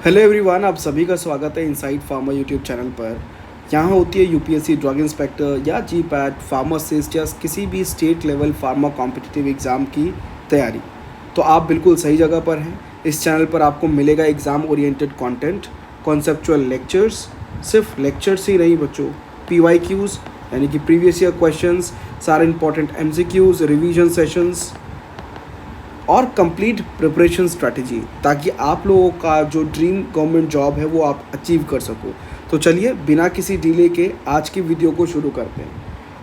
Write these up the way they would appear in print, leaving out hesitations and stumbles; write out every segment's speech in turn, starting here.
Hello everyone, आप सभी का स्वागत है इनसाइड फार्मा यूट्यूब चैनल पर। यहाँ होती है यूपीएससी ड्रग इंस्पेक्टर या जीपैट फार्मासिस्ट या किसी भी state level pharma competitive exam की तैयारी। तो आप बिल्कुल सही जगह पर हैं। इस चैनल पर आपको मिलेगा exam oriented content, conceptual lectures, सिर्फ लेक्चर्स ही नहीं बच्चों, PYQs यानी कि प्रीवियस ईयर क्वेश्चंस, सारे इंपॉर्टेंट MCQs, रिवीजन सेशंस और कंप्लीट प्रिपरेशन स्ट्रैटेजी, ताकि आप लोगों का जो ड्रीम गवर्नमेंट जॉब है वो आप अचीव कर सको। तो चलिए बिना किसी डिले के आज की वीडियो को शुरू करते हैं।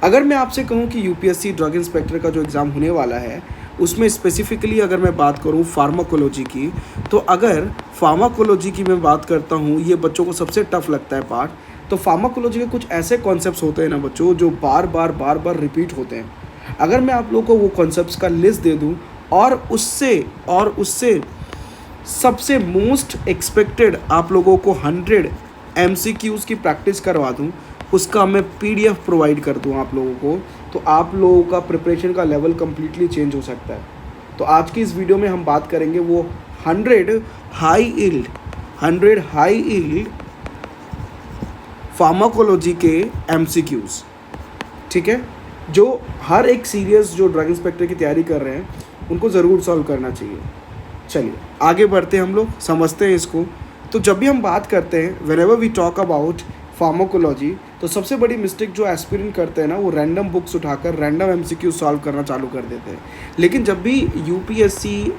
अगर मैं आपसे कहूं कि यूपीएससी ड्रग इंस्पेक्टर का जो एग्ज़ाम होने वाला है उसमें स्पेसिफिकली अगर मैं बात करूं फार्माकोलॉजी की, तो अगर फार्माकोलॉजी की मैं बात करता हूं, ये बच्चों को सबसे टफ लगता है पार्ट। तो फार्माकोलॉजी के कुछ ऐसे कॉन्सेप्ट्स होते हैं ना बच्चों, जो बार बार रिपीट होते हैं। अगर मैं आप लोगों को वो कॉन्सेप्ट्स का लिस्ट दे दूं और उससे सबसे मोस्ट एक्सपेक्टेड आप लोगों को 100 MCQs की प्रैक्टिस करवा दूं, उसका मैं PDF प्रोवाइड कर दूं आप लोगों को, तो आप लोगों का प्रिपरेशन का लेवल कम्प्लीटली चेंज हो सकता है। तो आज की इस वीडियो में हम बात करेंगे वो 100 हाई यील्ड फार्माकोलॉजी के MCQs, ठीक है, जो हर एक सीरियस जो ड्रग इंस्पेक्टर की तैयारी कर रहे हैं उनको ज़रूर सॉल्व करना चाहिए। चलिए आगे बढ़ते हैं, हम लोग समझते हैं इसको। तो जब भी हम बात करते हैं, whenever we talk about pharmacology, तो सबसे बड़ी मिस्टेक जो एस्पिरेंट करते हैं ना, वो रैंडम बुक्स उठाकर रैंडम MCQ सॉल्व करना चालू कर देते हैं। लेकिन जब भी UPSC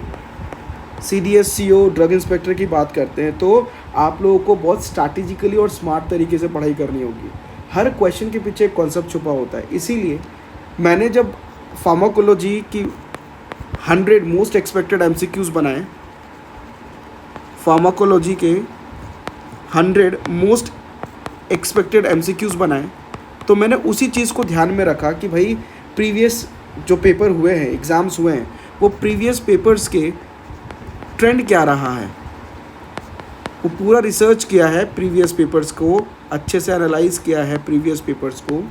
CDS CO drug inspector की बात करते हैं, तो आप लोगों को बहुत स्ट्रैटेजिकली और स्मार्ट तरीके से पढ़ाई करनी होगी। हर क्वेश्चन के पीछे एक कॉन्सेप्ट छुपा होता है। इसीलिए मैंने जब फार्माकोलॉजी की 100 मोस्ट एक्सपेक्टेड MCQs बनाए, फार्माकोलॉजी के 100 मोस्ट एक्सपेक्टेड MCQs बनाए, तो मैंने उसी चीज़ को ध्यान में रखा कि भाई प्रीवियस जो पेपर हुए हैं, एग्ज़ाम्स हुए हैं, वो प्रीवियस पेपर्स के ट्रेंड क्या रहा है, वो पूरा रिसर्च किया है, प्रीवियस पेपर्स को अच्छे से एनालाइज किया है प्रीवियस पेपर्स को,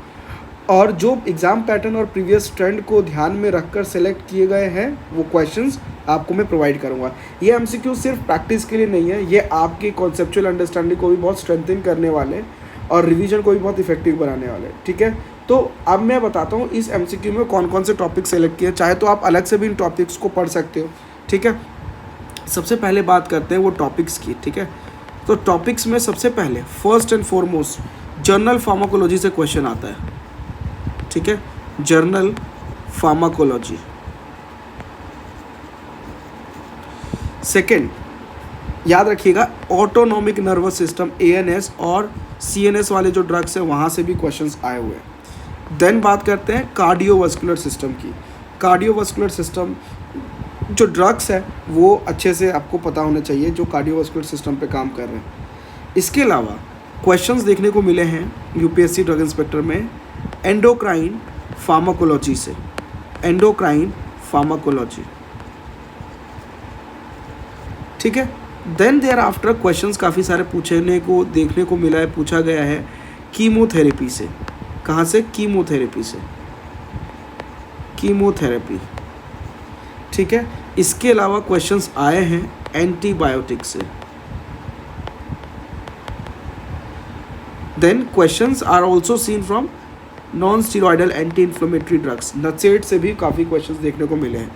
और जो एग्ज़ाम पैटर्न और प्रीवियस ट्रेंड को ध्यान में रखकर सेलेक्ट किए गए हैं वो क्वेश्चंस आपको मैं प्रोवाइड करूंगा। ये MCQ सिर्फ प्रैक्टिस के लिए नहीं है, ये आपकी कॉन्सेप्चुअल अंडरस्टैंडिंग को भी बहुत स्ट्रेंथन करने वाले और रिवीजन को भी बहुत इफेक्टिव बनाने वाले, ठीक है। तो अब मैं बताता हूँ इस MCQ में कौन कौन से टॉपिक सेलेक्ट किए, चाहे तो आप अलग से भी इन टॉपिक्स को पढ़ सकते हो, ठीक है। सबसे पहले बात करते हैं वो टॉपिक्स की, ठीक है। तो टॉपिक्स में सबसे पहले first and foremost journal pharmacology से क्वेश्चन आता है, ठीक है, जर्नल फार्माकोलॉजी। सेकेंड, याद रखिएगा ऑटोनॉमिक नर्वस सिस्टम ANS और CNS वाले जो ड्रग्स हैं वहाँ से भी क्वेश्चंस आए हुए हैं। देन बात करते हैं कार्डियोवास्कुलर सिस्टम की। कार्डियोवास्कुलर सिस्टम जो ड्रग्स है वो अच्छे से आपको पता होना चाहिए, जो कार्डियोवास्कुलर सिस्टम पे काम कर रहे हैं। इसके अलावा क्वेश्चंस देखने को मिले हैं UPSC ड्रग इंस्पेक्टर में एंडोक्राइन फार्माकोलॉजी से, एंडोक्राइन फार्माकोलॉजी, ठीक है। देन देयर आफ्टर क्वेश्चंस काफ़ी सारे पूछने को देखने को मिला है, पूछा गया है कीमोथेरेपी से। कहाँ से? कीमोथेरेपी से, कीमोथेरेपी, ठीक है। इसके अलावा क्वेश्चंस आए हैं एंटीबायोटिक से। Then questions are also seen from non steroidal anti inflammatory drugs, नसेट से भी काफ़ी क्वेश्चंस देखने को मिले हैं,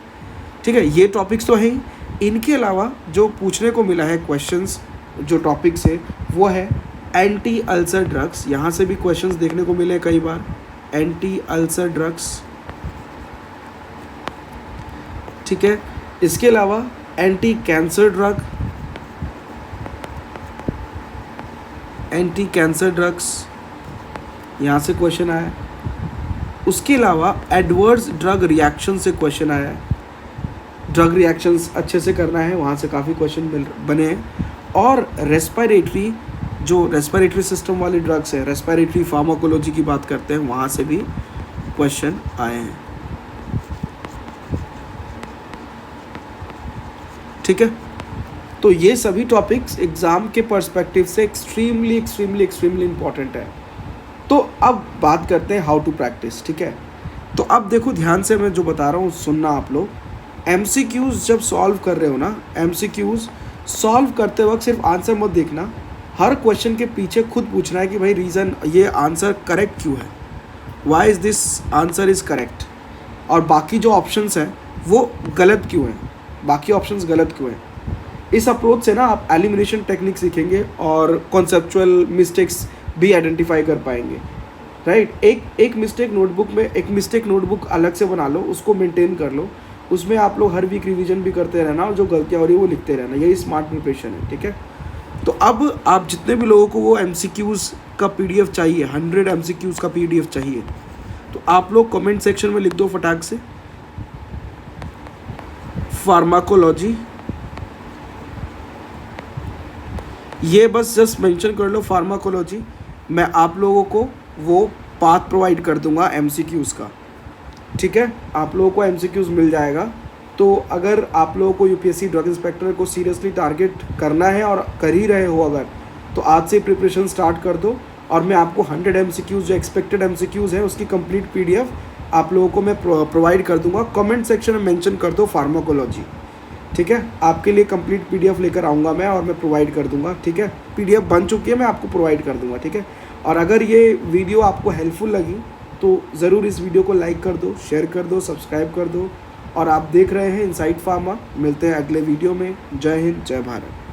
ठीक है। ये टॉपिक्स तो है ही। इनके अलावा जो पूछने को मिला है क्वेश्चंस, जो टॉपिक्स है वो है एंटी अल्सर ड्रग्स, यहाँ से भी क्वेश्चंस देखने को मिले कई बार, एंटी अल्सर ड्रग्स, ठीक है। इसके अलावा anti cancer drug, anti cancer drugs, यहाँ से क्वेश्चन आया है। उसके अलावा एडवर्स ड्रग रिएक्शन से क्वेश्चन आया है। ड्रग रिएक्शंस अच्छे से करना है, वहाँ से काफ़ी क्वेश्चन बने हैं। और रेस्पिरेटरी, जो रेस्पिरेटरी सिस्टम वाले ड्रग्स है, रेस्पिरेटरी फार्माकोलॉजी की बात करते हैं, वहाँ से भी क्वेश्चन आए हैं, ठीक है। तो ये सभी टॉपिक्स एग्ज़ाम के पर्सपेक्टिव से एक्सट्रीमली इंपॉर्टेंट है। तो अब बात करते हैं हाउ टू प्रैक्टिस, ठीक है। तो अब देखो ध्यान से, मैं जो बता रहा हूँ सुनना आप लोग। MCQs जब सॉल्व कर रहे हो ना, MCQs सॉल्व करते वक्त सिर्फ आंसर मत देखना, हर क्वेश्चन के पीछे खुद पूछना है कि भाई रीज़न, ये आंसर करेक्ट क्यों है, why is this answer is correct, और बाकी जो ऑप्शंस हैं वो गलत क्यों हैं, बाकी ऑप्शंस गलत क्यों हैं। इस अप्रोच से ना आप एलिमिनेशन टेक्निक सीखेंगे और कॉन्सेप्चुअल मिस्टेक्स भी आइडेंटिफाई कर पाएंगे, राइट। एक मिस्टेक नोटबुक में, एक मिस्टेक नोटबुक अलग से बना लो, उसको मेंटेन कर लो, उसमें आप लोग हर वीक रिवीजन भी करते रहना और जो गलतियाँ हो रही है वो लिखते रहना, यही स्मार्ट प्रिपरेशन है, ठीक है। तो अब आप जितने भी लोगों को वो MCQs का PDF चाहिए, 100 MCQs का PDF चाहिए, तो आप लोग कमेंट सेक्शन में लिख दो फटाक से फार्माकोलॉजी, ये बस जस्ट मेंशन कर लो फार्माकोलॉजी। मैं आप लोगों को वो पाथ प्रोवाइड कर दूंगा MCQs का, ठीक है, आप लोगों को MCQs मिल जाएगा। तो अगर आप लोगों को UPSC ड्रग इंस्पेक्टर को सीरियसली टारगेट करना है और कर ही रहे हो अगर, तो आज से प्रिपरेशन स्टार्ट कर दो, और मैं आपको 100 MCQs जो एक्सपेक्टेड MCQs हैं उसकी कंप्लीट PDF आप लोगों को मैं प्रोवाइड कर दूंगा। कमेंट सेक्शन में मेंशन कर दो फार्माकोलॉजी, ठीक है, आपके लिए कंप्लीट PDF लेकर आऊँगा मैं और मैं प्रोवाइड कर दूंगा, ठीक है। PDF बन चुकी है, मैं आपको प्रोवाइड कर दूंगा, ठीक है। और अगर ये वीडियो आपको हेल्पफुल लगी तो ज़रूर इस वीडियो को लाइक कर दो, शेयर कर दो, सब्सक्राइब कर दो। और आप देख रहे हैं इनसाइट फार्मा। मिलते हैं अगले वीडियो में। जय हिंद, जय भारत।